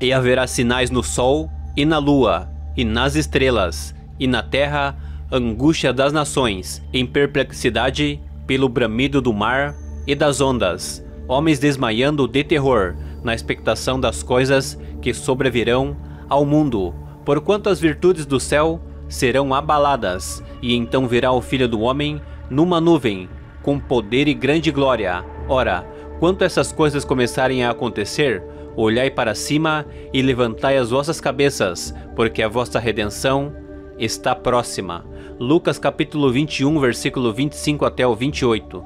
E haverá sinais no sol, e na lua, e nas estrelas, e na terra, angústia das nações, em perplexidade, pelo bramido do mar e das ondas, homens desmaiando de terror, na expectação das coisas que sobrevirão ao mundo, porquanto as virtudes do céu serão abaladas, e então virá o Filho do Homem numa nuvem, com poder e grande glória. Ora, quando essas coisas começarem a acontecer, olhai para cima e levantai as vossas cabeças, porque a vossa redenção está próxima. Lucas capítulo 21, versículo 25 até o 28.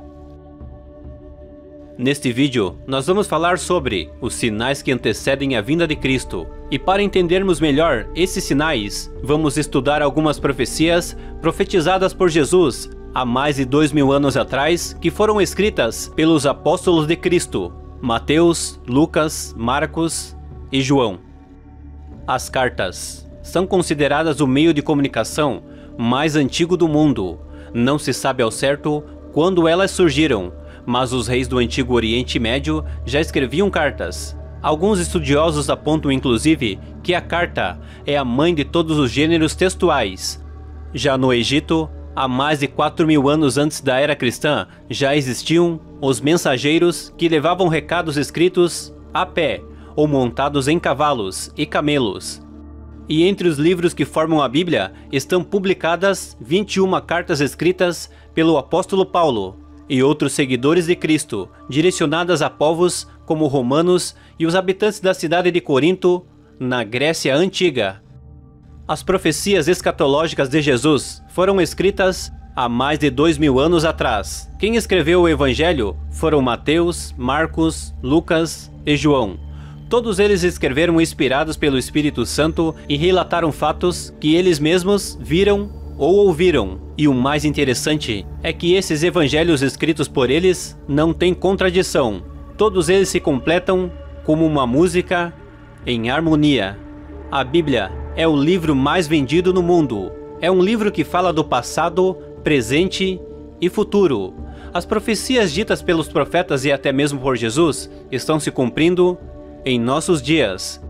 Neste vídeo, nós vamos falar sobre os sinais que antecedem a vinda de Cristo. E para entendermos melhor esses sinais, vamos estudar algumas profecias profetizadas por Jesus há mais de 2000 anos atrás, que foram escritas pelos apóstolos de Cristo, Mateus, Lucas, Marcos e João. As cartas são consideradas o meio de comunicação mais antigo do mundo. Não se sabe ao certo quando elas surgiram, mas os reis do antigo Oriente Médio já escreviam cartas. Alguns estudiosos apontam inclusive que a carta é a mãe de todos os gêneros textuais. Já no Egito, há mais de 4000 anos antes da era cristã, já existiam os mensageiros que levavam recados escritos a pé ou montados em cavalos e camelos. E entre os livros que formam a Bíblia estão publicadas 21 cartas escritas pelo apóstolo Paulo e outros seguidores de Cristo, direcionadas a povos como romanos e os habitantes da cidade de Corinto, na Grécia Antiga. As profecias escatológicas de Jesus foram escritas há mais de 2000 anos atrás. Quem escreveu o Evangelho foram Mateus, Marcos, Lucas e João. Todos eles escreveram inspirados pelo Espírito Santo e relataram fatos que eles mesmos viram ou ouviram. E o mais interessante é que esses evangelhos escritos por eles não têm contradição. Todos eles se completam como uma música em harmonia. A Bíblia é o livro mais vendido no mundo. É um livro que fala do passado, presente e futuro. As profecias ditas pelos profetas e até mesmo por Jesus estão se cumprindo em nossos dias.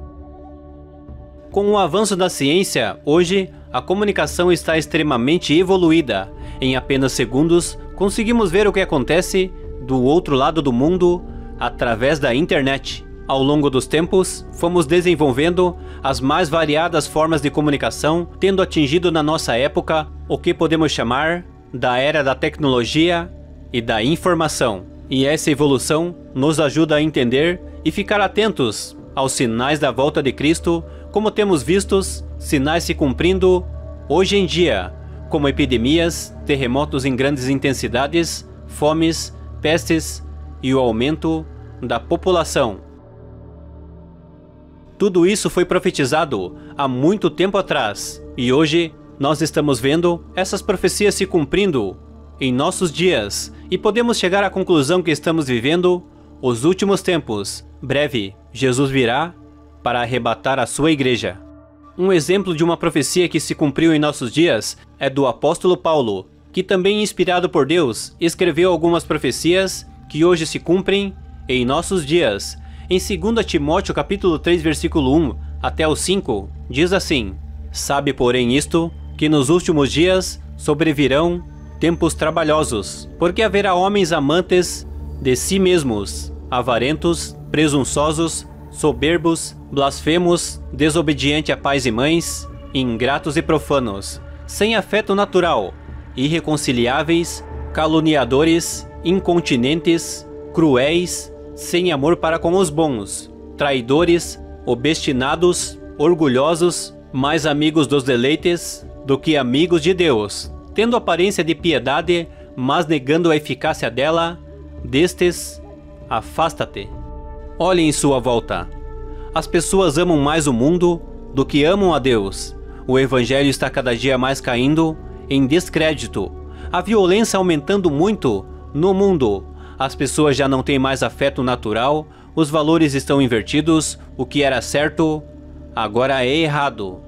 Com o avanço da ciência, hoje, a comunicação está extremamente evoluída. Em apenas segundos, conseguimos ver o que acontece do outro lado do mundo através da internet. Ao longo dos tempos, fomos desenvolvendo as mais variadas formas de comunicação, tendo atingido na nossa época o que podemos chamar da era da tecnologia e da informação. E essa evolução nos ajuda a entender e ficar atentos aos sinais da volta de Cristo, como temos vistos sinais se cumprindo hoje em dia, como epidemias, terremotos em grandes intensidades, fomes, pestes e o aumento da população. Tudo isso foi profetizado há muito tempo atrás, e hoje nós estamos vendo essas profecias se cumprindo em nossos dias, e podemos chegar à conclusão que estamos vivendo os últimos tempos. Breve, Jesus virá para arrebatar a sua igreja. Um exemplo de uma profecia que se cumpriu em nossos dias é do apóstolo Paulo, que também inspirado por Deus, escreveu algumas profecias que hoje se cumprem em nossos dias. Em 2 Timóteo capítulo 3, versículo 1 até o 5, diz assim: Sabe, porém, isto, que nos últimos dias sobrevirão tempos trabalhosos, porque haverá homens amantes de si mesmos, avarentos, presunçosos, soberbos, blasfemos, desobedientes a pais e mães, ingratos e profanos, sem afeto natural, irreconciliáveis, caluniadores, incontinentes, cruéis, sem amor para com os bons, traidores, obstinados, orgulhosos, mais amigos dos deleites do que amigos de Deus, tendo aparência de piedade, mas negando a eficácia dela. Destes, afasta-te. Olhe em sua volta. As pessoas amam mais o mundo do que amam a Deus. O evangelho está cada dia mais caindo em descrédito. A violência aumentando muito no mundo. As pessoas já não têm mais afeto natural. Os valores estão invertidos. O que era certo, agora é errado.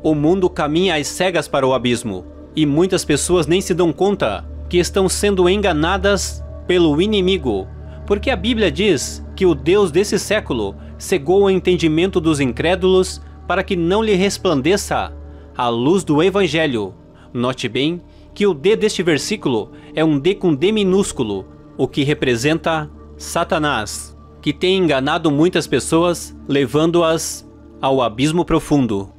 O mundo caminha às cegas para o abismo. E muitas pessoas nem se dão conta que estão sendo enganadas pelo inimigo. Porque a Bíblia diz que o Deus desse século cegou o entendimento dos incrédulos para que não lhe resplandeça a luz do Evangelho. Note bem que o D deste versículo é um D com D minúsculo, o que representa Satanás, que tem enganado muitas pessoas, levando-as ao abismo profundo.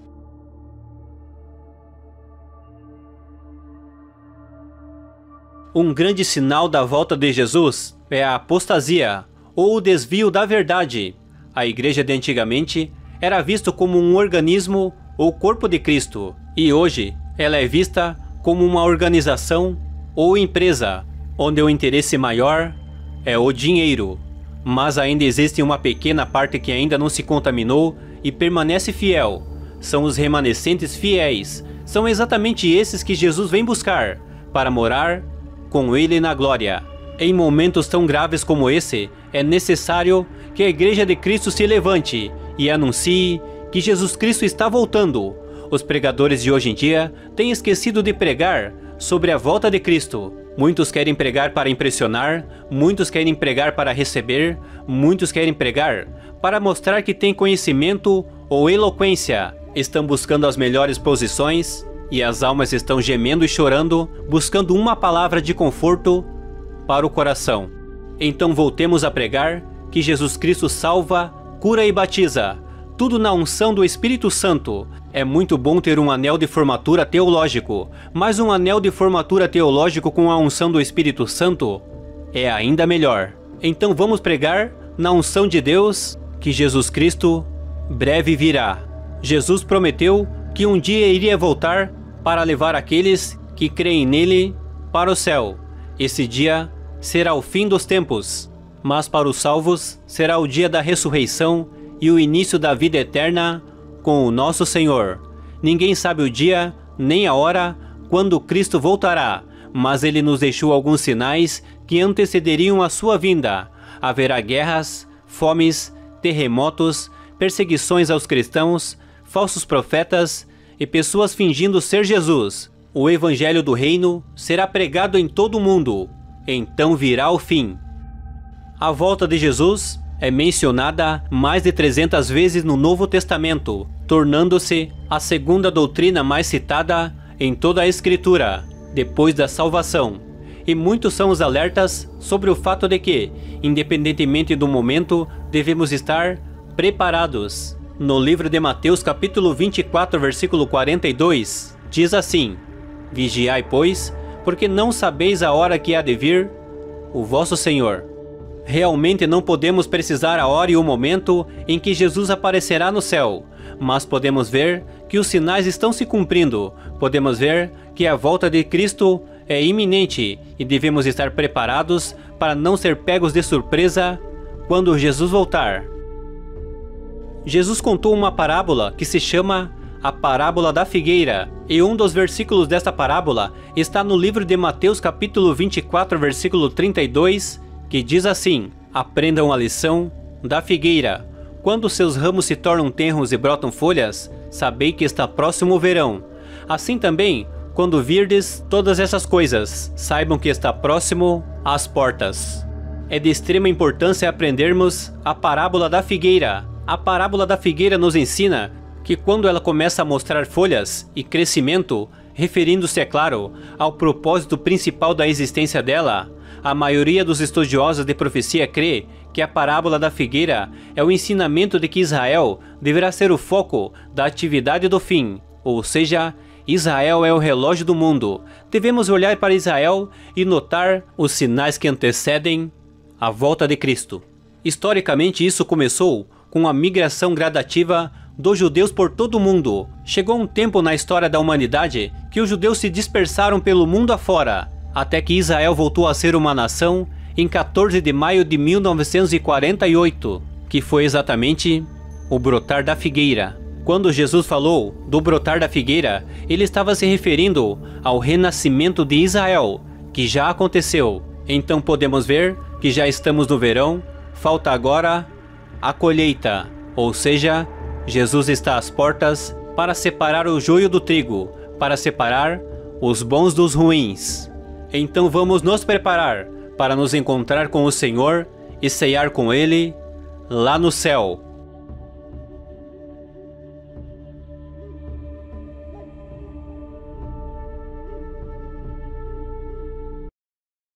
Um grande sinal da volta de Jesus é a apostasia, ou o desvio da verdade. A igreja de antigamente era vista como um organismo ou corpo de Cristo, e hoje ela é vista como uma organização ou empresa, onde o interesse maior é o dinheiro. Mas ainda existe uma pequena parte que ainda não se contaminou e permanece fiel. São os remanescentes fiéis. São exatamente esses que Jesus vem buscar para morar com Ele na glória. Em momentos tão graves como esse, é necessário que a Igreja de Cristo se levante e anuncie que Jesus Cristo está voltando. Os pregadores de hoje em dia têm esquecido de pregar sobre a volta de Cristo. Muitos querem pregar para impressionar, muitos querem pregar para receber, muitos querem pregar para mostrar que têm conhecimento ou eloquência. Estão buscando as melhores posições e as almas estão gemendo e chorando, buscando uma palavra de conforto para o coração. Então voltemos a pregar que Jesus Cristo salva, cura e batiza, tudo na unção do Espírito Santo. É muito bom ter um anel de formatura teológico, mas um anel de formatura teológico com a unção do Espírito Santo é ainda melhor. Então vamos pregar na unção de Deus que Jesus Cristo breve virá. Jesus prometeu que um dia iria voltar para levar aqueles que creem nele para o céu. Esse dia será o fim dos tempos, mas para os salvos será o dia da ressurreição e o início da vida eterna com o nosso Senhor. Ninguém sabe o dia nem a hora quando Cristo voltará, mas ele nos deixou alguns sinais que antecederiam a sua vinda. Haverá guerras, fomes, terremotos, perseguições aos cristãos, falsos profetas e pessoas fingindo ser Jesus. O evangelho do reino será pregado em todo o mundo. Então virá o fim. A volta de Jesus é mencionada mais de 300 vezes no Novo Testamento, tornando-se a segunda doutrina mais citada em toda a Escritura, depois da salvação. E muitos são os alertas sobre o fato de que, independentemente do momento, devemos estar preparados. No livro de Mateus capítulo 24, versículo 42, diz assim: Vigiai, pois, porque não sabeis a hora que há de vir o vosso Senhor. Realmente não podemos precisar a hora e o momento em que Jesus aparecerá no céu, mas podemos ver que os sinais estão se cumprindo. Podemos ver que a volta de Cristo é iminente e devemos estar preparados para não ser pegos de surpresa quando Jesus voltar. Jesus contou uma parábola que se chama a parábola da figueira, e um dos versículos desta parábola está no livro de Mateus capítulo 24, versículo 32, que diz assim: Aprendam a lição da figueira. Quando seus ramos se tornam tenros e brotam folhas, sabei que está próximo o verão. Assim também, quando virdes todas essas coisas, saibam que está próximo às portas. É de extrema importância aprendermos a parábola da figueira. A parábola da figueira nos ensina que quando ela começa a mostrar folhas e crescimento, referindo-se, é claro, ao propósito principal da existência dela, a maioria dos estudiosos de profecia crê que a parábola da figueira é o ensinamento de que Israel deverá ser o foco da atividade do fim, ou seja, Israel é o relógio do mundo. Devemos olhar para Israel e notar os sinais que antecedem a volta de Cristo. Historicamente, isso começou com a migração gradativa dos judeus por todo o mundo. Chegou um tempo na história da humanidade que os judeus se dispersaram pelo mundo afora, até que Israel voltou a ser uma nação em 14 de maio de 1948, que foi exatamente o brotar da figueira. Quando Jesus falou do brotar da figueira, ele estava se referindo ao renascimento de Israel, que já aconteceu. Então podemos ver que já estamos no verão, falta agora a colheita, ou seja, Jesus está às portas para separar o joio do trigo, para separar os bons dos ruins. Então vamos nos preparar para nos encontrar com o Senhor e ceiar com Ele lá no céu.